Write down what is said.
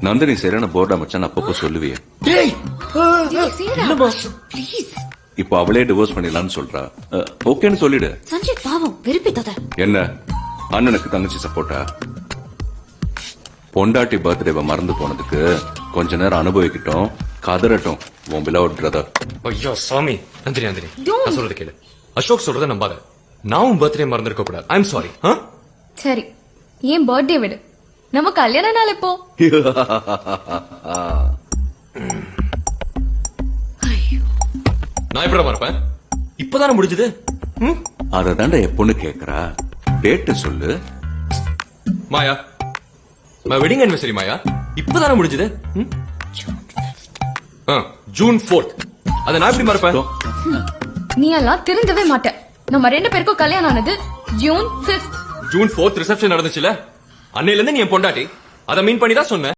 நந்தினி சரியான போர்டா மச்சான் அப்பப்போ சொல்லுவியே. இப்போ அவளே டிவோர்ஸ் பண்ணிடலாம்னு சொல்றா. ஓகேன்னு சொல்லிடு. சஞ்சய் பாவம் வெறுப்பித்தாத. என்ன அண்ணனுக்கு தங்கச்சி சப்போர்ட்டா? பொண்டாட்டி பர்த்டேவை மறந்து போனதுக்கு கொஞ்ச நேரம் அனுபவிக்கிட்டோம், கதறட்டும் உன் பிலவட் பிரதர். ஐயோ சாமி. நந்தினி நந்தினி நான் சொல்றது கேளு. அசோக் சொல்றத நம்பாத. நான் உன் பர்த்டே மறந்துருக்க கூடாது. I am sorry. சரி ஏன் பர்த்டே விடு, நம்ம கல்யாண நாள் எப்போ? நான் எப்படி மறப்பேன்? இப்பதானே முடிஞ்சது. அததான்டா எப்பொண்ணு கேக்குறா. டேட்டு சொல்லு. மாயா my wedding anniversary மாயா இப்பதானே முடிஞ்சது. June 4th. அத நான் எப்படி மறப்பேன்? நீ எல்லாம் திருந்தவே மாட்ட. நம்ம 2 பேருக்கும் கல்யாணம் ஆனது June 5th. June 4th reception நடந்துச்சுல, அன்னையில இருந்து நீ என் பொண்டாட்டி. அதை மீன் பண்ணி தான் சொன்னேன்.